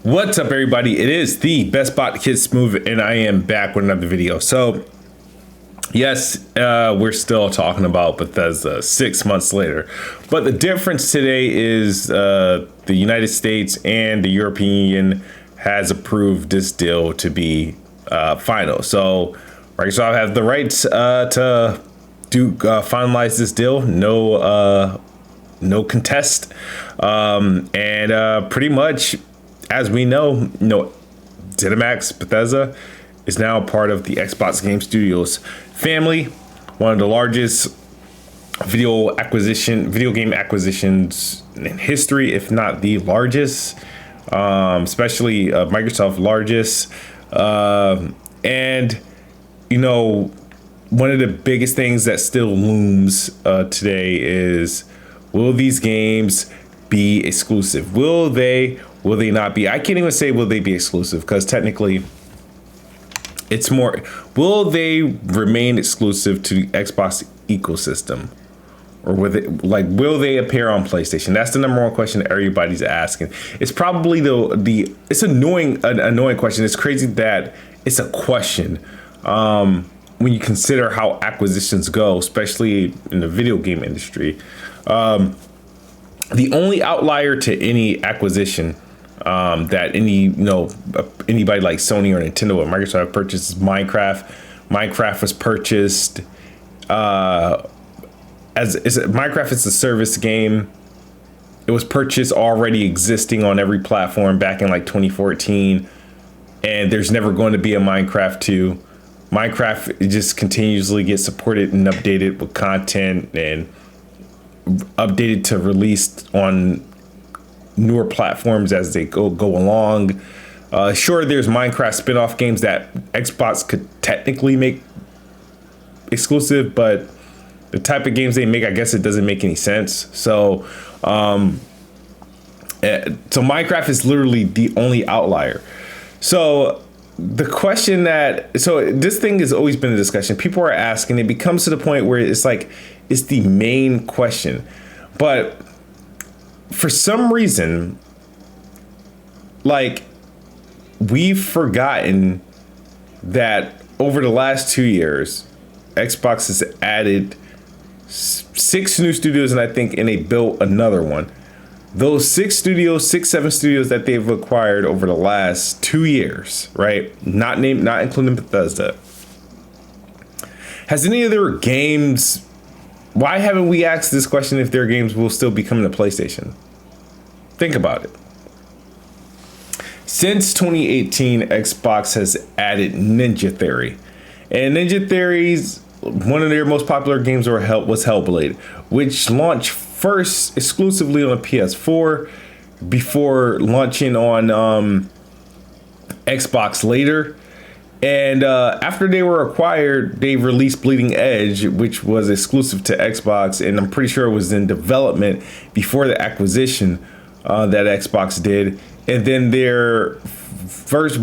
What's up, everybody? It is the Best Bot Kid Smooth, and I am back with another video. So, yes, we're still talking about Bethesda 6 months later, but the difference today is the United States and the European Union has approved this deal to be final. So, Microsoft has the rights to finalize this deal. No contest, and pretty much, as we know, Cinemax, Bethesda, is now part of the Xbox Game Studios family, one of the largest video game acquisitions in history, if not the largest, especially Microsoft's largest. And one of the biggest things that still looms today is, will these games be exclusive? Will they not be? I can't even say will they be exclusive, because technically it's more, will they remain exclusive to the Xbox ecosystem? Or will they appear on PlayStation? That's the number one question everybody's asking. It's probably it's an annoying question. It's crazy that it's a question. When you consider how acquisitions go, especially in the video game industry. The only outlier to any acquisition that anybody like Sony or Nintendo or Microsoft purchased is Minecraft. Minecraft was purchased Minecraft is a service game. It was purchased already existing on every platform back in like 2014, and there's never going to be a Minecraft 2. Minecraft just continuously gets supported and updated with content and updated to released on newer platforms as they go along. Sure, there's Minecraft spin-off games that Xbox could technically make exclusive, but the type of games they make, I guess it doesn't make any sense. So Minecraft is literally the only outlier. So this thing has always been a discussion. People are asking, it becomes to the point where it's like, it's the main question. But for some reason, like, we've forgotten that over the last 2 years, Xbox has added 6 new studios, and they built another one. Those 7 studios that they've acquired over the last 2 years, right? Not including Bethesda. Has any of their games? Why haven't we asked this question if their games will still be coming to PlayStation? Think about it. Since 2018, Xbox has added Ninja Theory, and Ninja Theory's one of their most popular games was Hellblade, which launched first exclusively on PS4 before launching on Xbox later. And after they were acquired, they released Bleeding Edge, which was exclusive to Xbox, and I'm pretty sure it was in development before the acquisition that Xbox did. And then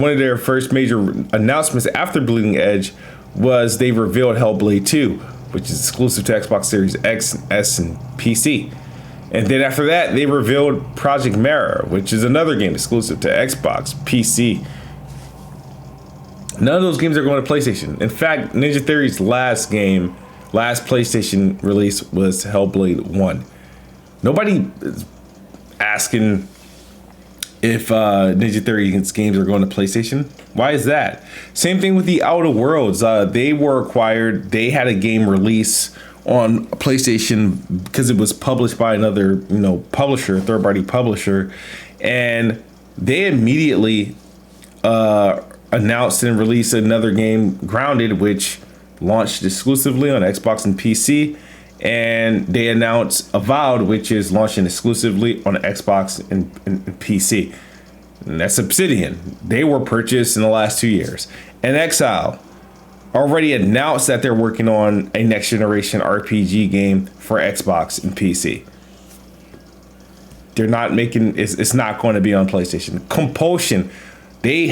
one of their first major announcements after Bleeding Edge was they revealed Hellblade 2, which is exclusive to Xbox Series X, S, and PC. And then after that, they revealed Project Mara, which is another game exclusive to Xbox, PC. None of those games are going to PlayStation. In fact, Ninja Theory's last PlayStation release was Hellblade 1. Nobody is asking if Ninja Theory's games are going to PlayStation. Why is that? Same thing with the Outer Worlds. They were acquired. They had a game release on PlayStation because it was published by another, publisher, third-party publisher, and they immediately announced and released another game, Grounded, which launched exclusively on Xbox and PC, and they announced Avowed, which is launching exclusively on Xbox and PC. And that's Obsidian. They were purchased in the last 2 years. And Exile already announced that they're working on a next generation RPG game for Xbox and PC. They're not making it's not going to be on PlayStation. Compulsion, they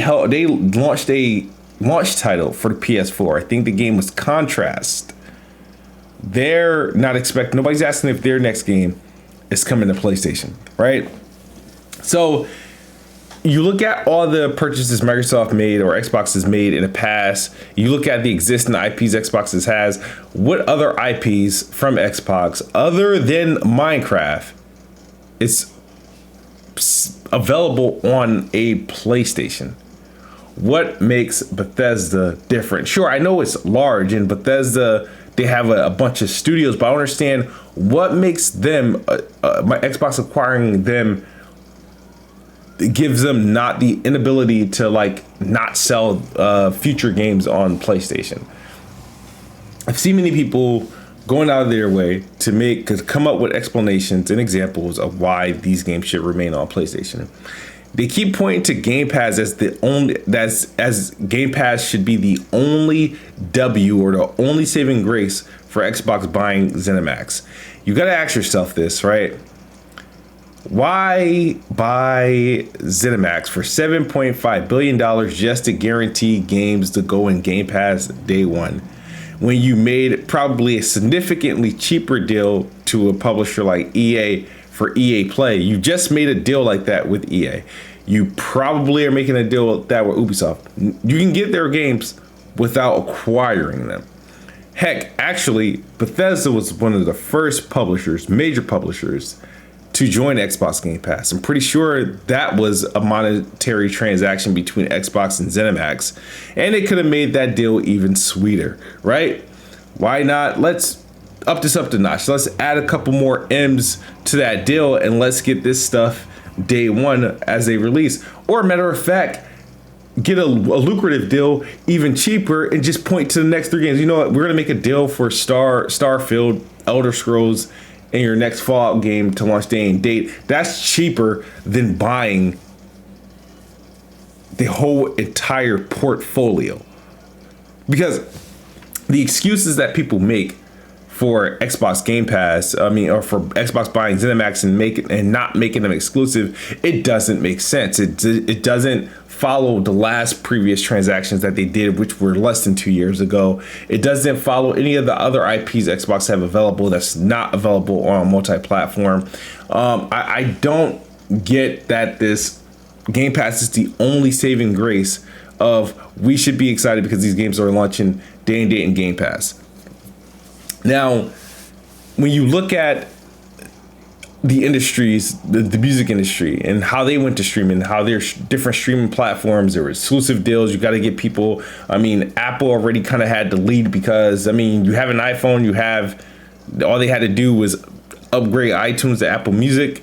launched a launch title for the PS4. I think the game was Contrast. They're not expecting, nobody's asking if their next game is coming to PlayStation, right? So you look at all the purchases Microsoft made or Xbox has made in the past, you look at the existing IPs Xbox has, what other IPs from Xbox other than Minecraft is available on a PlayStation? What makes Bethesda different? Sure, I know it's large, and Bethesda, they have a bunch of studios, but I don't understand what makes them, my Xbox acquiring them, gives them not the inability to like not sell future games on PlayStation. I've seen many people going out of their way to come up with explanations and examples of why these games should remain on PlayStation. They keep pointing to Game Pass as as Game Pass should be the only W or the only saving grace for Xbox buying ZeniMax. You got to ask yourself this, right? Why buy ZeniMax for $7.5 billion just to guarantee games to go in Game Pass day one, when you made probably a significantly cheaper deal to a publisher like EA for EA Play? You just made a deal like that with EA. You probably are making a deal like that with Ubisoft. You can get their games without acquiring them. Heck, actually, Bethesda was one of the first publishers, major publishers, to join Xbox Game Pass. I'm pretty sure that was a monetary transaction between Xbox and ZeniMax, and it could have made that deal even sweeter, right? Why not? Let's up this up the notch. Let's add a couple more M's to that deal, and let's get this stuff day one as they release. Or matter of fact, get a lucrative deal even cheaper and just point to the next 3 games. You know what? We're gonna make a deal for Starfield, Elder Scrolls, and your next Fallout game to launch day and date. That's cheaper than buying the whole entire portfolio. Because the excuses that people make for Xbox Game Pass, or for Xbox buying ZeniMax and not making them exclusive, it doesn't make sense. It doesn't follow the last previous transactions that they did, which were less than 2 years ago. It doesn't follow any of the other IPs Xbox have available that's not available on multi-platform. I don't get that this Game Pass is the only saving grace of we should be excited because these games are launching day and date in Game Pass. Now, when you look at the industries, the music industry, and how they went to streaming, how there's different streaming platforms, there were exclusive deals. You got to get people. Apple already kind of had the lead because, you have an iPhone, all they had to do was upgrade iTunes to Apple Music,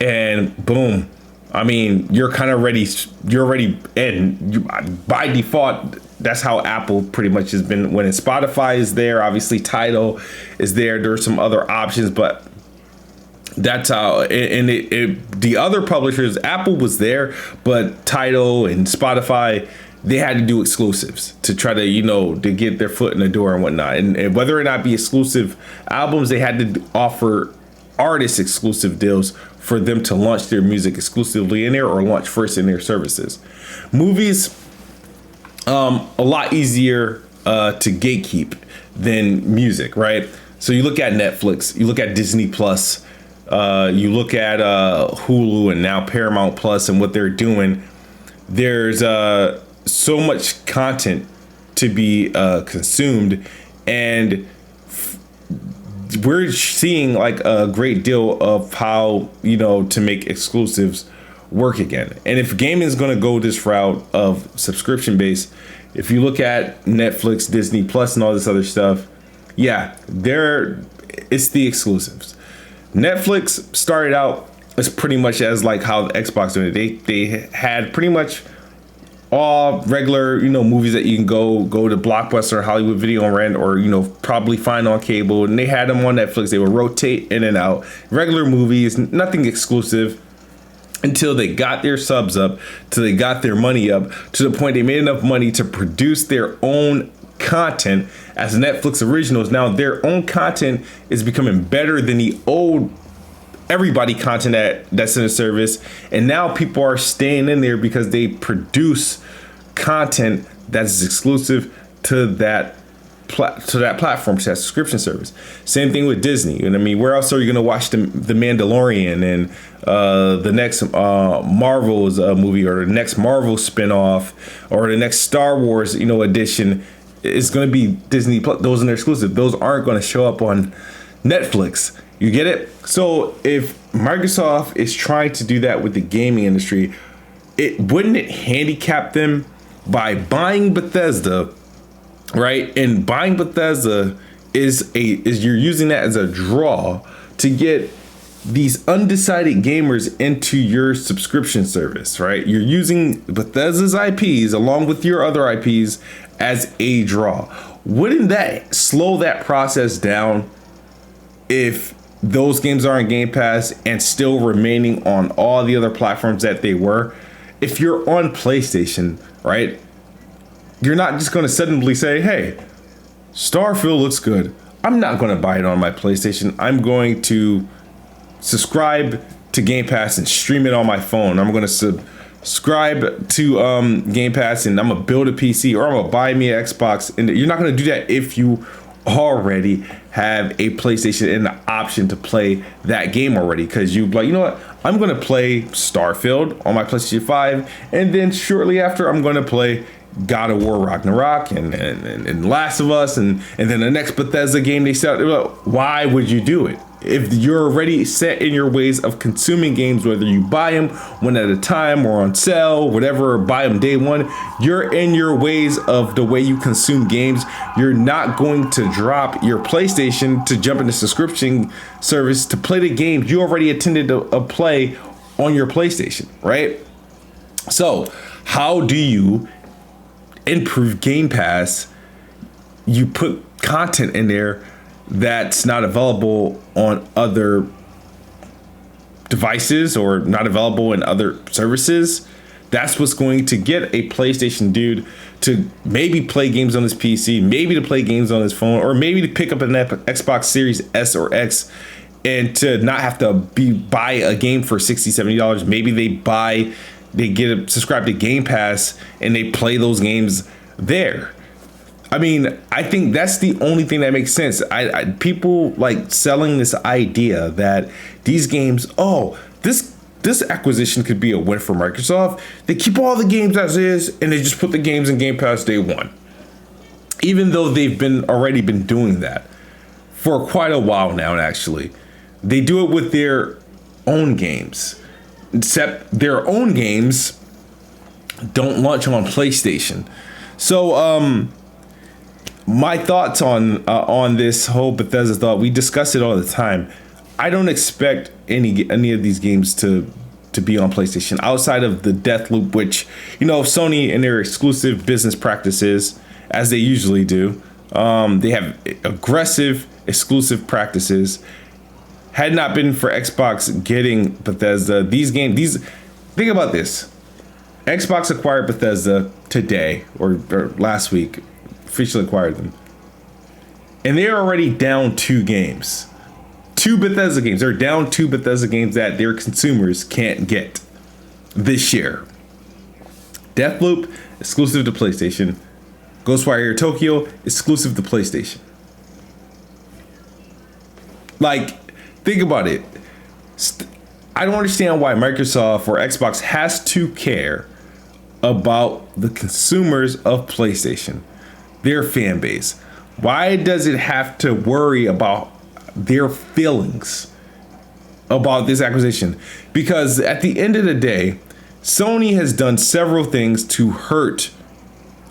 and boom. You're kind of ready. You're already in. By default, that's how Apple pretty much has been. When Spotify is there, obviously Tidal is there. There's some other options, but that's how. And the other publishers, Apple was there, but Tidal and Spotify, they had to do exclusives to try to, to get their foot in the door and whatnot. And whether or not be exclusive albums, they had to offer artist exclusive deals for them to launch their music exclusively in there or launch first in their services. Movies, a lot easier to gatekeep than music, right? So you look at Netflix, you look at Disney Plus, you look at Hulu and now Paramount Plus and what they're doing. There's so much content to be consumed, and we're seeing like a great deal of how, to make exclusives work again. And if gaming is going to go this route of subscription based, if you look at Netflix, Disney Plus, and all this other stuff, it's the exclusives. Netflix started out as pretty much as like how the Xbox did it. They had pretty much all regular, movies that you can go to Blockbuster, Hollywood Video and Rent, or, probably find on cable. And they had them on Netflix. They would rotate in and out. Regular movies, nothing exclusive, until they got their subs up, till they got their money up, to the point they made enough money to produce their own content as Netflix originals. Now their own content is becoming better than the old everybody content that's in the service, and now people are staying in there because they produce content that's exclusive to that to that platform, to that subscription service. Same thing with Disney. And I mean, where else are you going to watch the Mandalorian and the next Marvel's movie, or the next Marvel spinoff, or the next Star Wars, edition? It's going to be Disney Plus. Those are exclusive. Those aren't going to show up on Netflix. You get it? So if Microsoft is trying to do that with the gaming industry, wouldn't it handicap them by buying Bethesda, right? And buying Bethesda is you're using that as a draw to get these undecided gamers into your subscription service, right? You're using Bethesda's IPs along with your other IPs as a draw. Wouldn't that slow that process down if those games are in Game Pass and still remaining on all the other platforms that they were? If you're on PlayStation, right, you're not just going to suddenly say, hey, Starfield looks good. I'm not going to buy it on my PlayStation. I'm going to subscribe to Game Pass and stream it on my phone. I'm going to subscribe to Game Pass and I'm going to build a PC, or I'm going to buy me an Xbox. And you're not going to do that if you already have a PlayStation and the option to play that game already, because you like, you know what, I'm going to play Starfield on my PlayStation 5, and then shortly after I'm going to play God of War Ragnarok and Last of Us, and then the next Bethesda game they sell. Why would you do it? If you're already set in your ways of consuming games, whether you buy them one at a time or on sale, whatever, or buy them day one, you're in your ways of the way you consume games. You're not going to drop your PlayStation to jump into subscription service to play the games you already intended to play on your PlayStation, right? So how do you improve Game Pass? You put content in there that's not available on other devices or not available in other services. That's what's going to get a PlayStation dude to maybe play games on his PC, maybe to play games on his phone, or maybe to pick up an Xbox Series S or X and to not have to buy a game for $60, $70. Maybe they subscribe to Game Pass and they play those games there. I mean, I think that's the only thing that makes sense. People like selling this idea that these games, this acquisition could be a win for Microsoft. They keep all the games as is and they just put the games in Game Pass day one. Even though they've already been doing that for quite a while now, actually. They do it with their own games. Except their own games don't launch on PlayStation. So, my thoughts on this whole Bethesda thought, we discuss it all the time. I don't expect any of these games to be on PlayStation outside of the Deathloop, which, Sony and their exclusive business practices, as they usually do, they have aggressive exclusive practices. Had not been for Xbox getting Bethesda, think about this. Xbox acquired Bethesda today or last week, officially acquired them. And they're already down 2 games. 2 Bethesda games. They're down 2 Bethesda games that their consumers can't get this year. Deathloop, exclusive to PlayStation. Ghostwire Tokyo, exclusive to PlayStation. Like, think about it. I don't understand why Microsoft or Xbox has to care about the consumers of PlayStation, their fan base. Why does it have to worry about their feelings about this acquisition? Because at the end of the day, Sony has done several things to hurt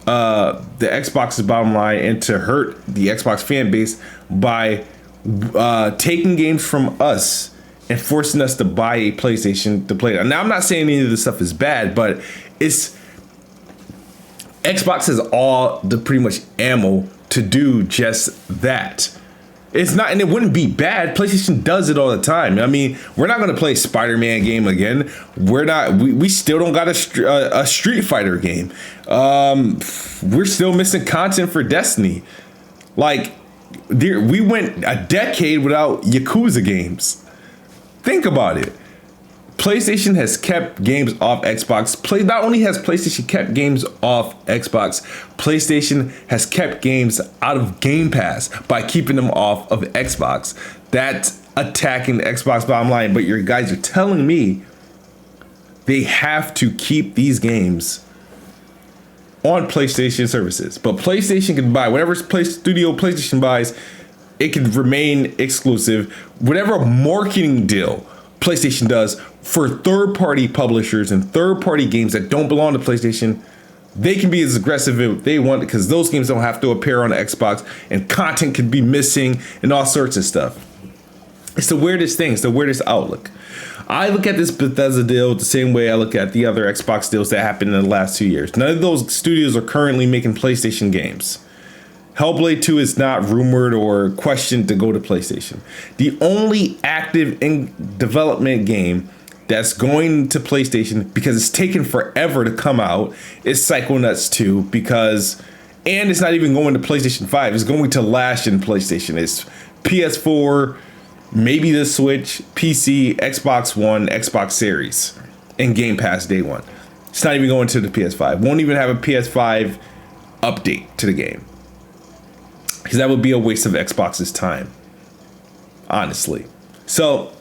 the Xbox's bottom line and to hurt the Xbox fan base by taking games from us and forcing us to buy a PlayStation to play it. Now, I'm not saying any of this stuff is bad, but Xbox has all the pretty much ammo to do just that. It's not, and it wouldn't be bad. PlayStation does it all the time. I mean, we're not going to play a Spider-Man game again. We still don't got a Street Fighter game. We're still missing content for Destiny. Like, we went a decade without Yakuza games. Think about it. PlayStation has kept games off Xbox. Not only has PlayStation kept games off Xbox, PlayStation has kept games out of Game Pass by keeping them off of Xbox. That's attacking the Xbox bottom line. But your guys are telling me they have to keep these games on PlayStation services. But PlayStation can buy whatever studio PlayStation buys, it can remain exclusive. Whatever marketing deal PlayStation does for third-party publishers and third-party games that don't belong to PlayStation, they can be as aggressive if they want, because those games don't have to appear on the Xbox and content can be missing and all sorts of stuff. It's the weirdest thing. It's the weirdest outlook. I look at this Bethesda deal the same way I look at the other Xbox deals that happened in the last 2 years. None of those studios are currently making PlayStation games. Hellblade 2 is not rumored or questioned to go to PlayStation. The only active in development game that's going to PlayStation, because it's taken forever to come out, is Psychonauts 2, and it's not even going to PlayStation 5. It's going to last in PlayStation. It's PS4, maybe the Switch, PC, Xbox One, Xbox Series, and Game Pass day one. It's not even going to the PS5. Won't even have a PS5 update to the game, because that would be a waste of Xbox's time, honestly. So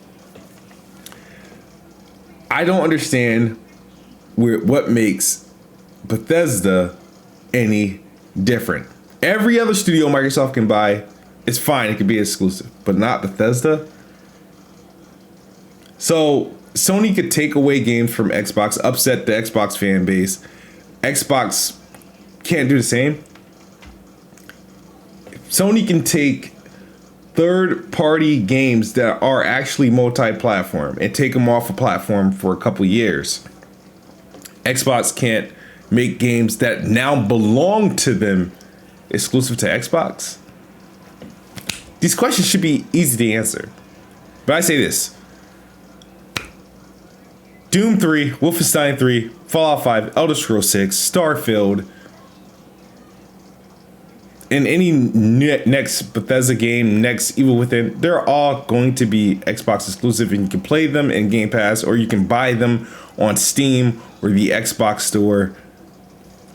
I don't understand what makes Bethesda any different. Every other studio Microsoft can buy, it's fine, it can be exclusive, but not Bethesda. So Sony could take away games from Xbox, upset the Xbox fan base. Xbox can't do the same. Sony can take third-party games that are actually multi-platform and take them off a platform for a couple years. Xbox can't make games that now belong to them exclusive to Xbox. These questions should be easy to answer. But I say this: Doom 3, Wolfenstein 3, Fallout 5, Elder Scrolls 6, Starfield, and any next Bethesda game, next Evil Within, they're all going to be Xbox exclusive, and you can play them in Game Pass, or you can buy them on Steam or the Xbox Store,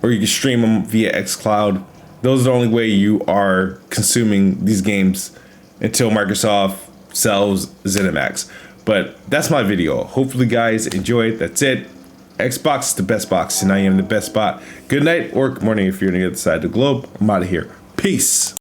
or you can stream them via xCloud. Those are the only way you are consuming these games until Microsoft sells ZeniMax. But that's my video. Hopefully guys enjoyed. That's it. Xbox is the best box, and I am the best bot. Good night or good morning if you're on the other side of the globe. I'm out of here. Peace.